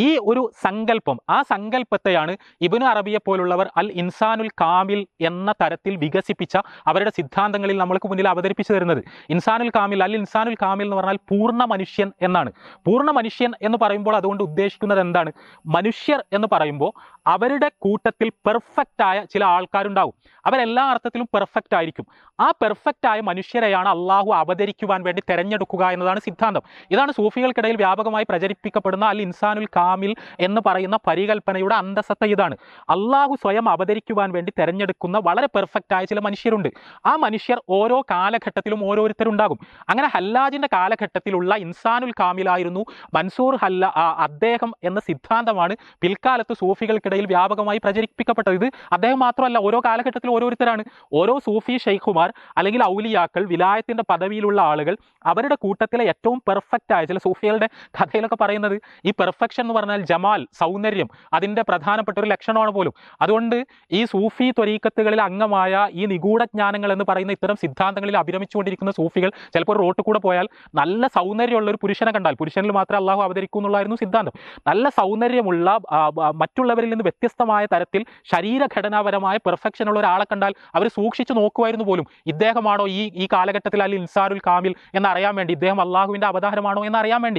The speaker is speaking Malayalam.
ഈ ഒരു സങ്കല്പം, ആ സങ്കല്പത്തെയാണ് ഇബ്നു അറബിയെ പോലുള്ളവർ അൽ ഇൻസാനുൽ കാമിൽ എന്ന തരത്തിൽ വികസിപ്പിച്ച അവരുടെ സിദ്ധാന്തങ്ങളിൽ നമ്മൾക്ക് മുന്നിൽ അവതരിപ്പിച്ചു തരുന്നത്. ഇൻസാനുൽ കാമിൽ, അൽ ഇൻസാനുൽ കാമിൽ എന്ന് പറഞ്ഞാൽ പൂർണ്ണ മനുഷ്യൻ എന്നാണ്. പൂർണ്ണ മനുഷ്യൻ എന്ന് പറയുമ്പോൾ അതുകൊണ്ട് ഉദ്ദേശിക്കുന്നത് എന്താണ്? മനുഷ്യർ എന്ന് പറയുമ്പോൾ അവരുടെ കൂട്ടത്തിൽ പെർഫെക്റ്റ് ആയ ചില ആൾക്കാരുണ്ടാവും. അവരെല്ലാ അർത്ഥത്തിലും പെർഫെക്റ്റ് ആയിരിക്കും. ആ പെർഫെക്റ്റ് ആയ മനുഷ്യരെയാണ് അള്ളാഹു അവതരിക്കുവാൻ വേണ്ടി തെരഞ്ഞെടുക്കുക എന്നതാണ് സിദ്ധാന്തം. ഇതാണ് സൂഫികൾക്കിടയിൽ വ്യാപകമായി പ്രചരിപ്പിക്കപ്പെടുന്ന അൽ ഇൻസാനുൽ കാമിൽ എന്ന് പറയുന്ന പരികൽപ്പനയുടെ അന്തസത്ത. ഇതാണ് അള്ളാഹു സ്വയം അവതരിക്കുവാൻ വേണ്ടി തെരഞ്ഞെടുക്കുന്ന വളരെ പെർഫെക്റ്റ് ആയ ചില മനുഷ്യരുണ്ട്. ആ മനുഷ്യർ ഓരോ കാലഘട്ടത്തിലും ഓരോരുത്തരുണ്ടാകും. അങ്ങനെ ഹല്ലാജിന്റെ കാലഘട്ടത്തിലുള്ള ഇൻസാനുൽ കാമിലായിരുന്നു മൻസൂർ അദ്ദേഹം എന്ന സിദ്ധാന്തമാണ് പിൽക്കാലത്ത് സൂഫികൾക്കിടയിൽ വ്യാപകമായി പ്രചരിപ്പിക്കപ്പെട്ടത്. ഇത് അദ്ദേഹം മാത്രമല്ല, ഓരോ കാലഘട്ടത്തിലും ഓരോരുത്തരാണ്. ഓരോ സൂഫി ഷെയ്ഖുമാർ അല്ലെങ്കിൽ ഔലിയാക്കൾ, വിലായത്തിന്റെ പദവിയിലുള്ള ആളുകൾ, അവരുടെ കൂട്ടത്തിലെ ഏറ്റവും പെർഫെക്റ്റ് ആയ, ചില സൂഫികളുടെ കഥയിലൊക്കെ പറയുന്നത് ഈ പെർഫെക്ഷൻ എന്ന് പറഞ്ഞാൽ ജമാൽ, സൗന്ദര്യം, അതിൻ്റെ പ്രധാനപ്പെട്ട ഒരു ലക്ഷണമാണ് പോലും. അതുകൊണ്ട് ഈ സൂഫി ത്വരീക്കത്തുകളിൽ അംഗമായ ഈ നിഗൂഢജ്ഞാനങ്ങൾ എന്ന് പറയുന്ന ഇത്തരം സിദ്ധാന്തങ്ങളിൽ അഭിരമിച്ചുകൊണ്ടിരിക്കുന്ന സൂഫികൾ ചിലപ്പോൾ റോട്ടിൽ കൂടെ പോയാൽ നല്ല സൗന്ദര്യമുള്ള ഒരു പുരുഷനെ കണ്ടാൽ, പുരുഷനിൽ മാത്രമേ അള്ളാഹു അവതരിക്കൂ എന്നുള്ളായിരുന്നു സിദ്ധാന്തം, നല്ല സൗന്ദര്യമുള്ള മറ്റുള്ളവരിൽ നിന്ന് വ്യത്യസ്തമായ തരത്തിൽ ശരീരഘടനാപരമായ പെർഫെക്ഷനുള്ള ഒരാളെ കണ്ടാൽ അവർ സൂക്ഷിച്ചു നോക്കുമായിരുന്നു പോലും. ഇദ്ദേഹമാണോ ഈ കാലഘട്ടത്തിൽ അൽ ഇൻസാനുൽ കാമിൽ എന്നറിയാൻ വേണ്ടി, ഇദ്ദേഹം അള്ളാഹുവിൻ്റെ അവതാരമാണോ എന്നറിയാൻ വേണ്ടി.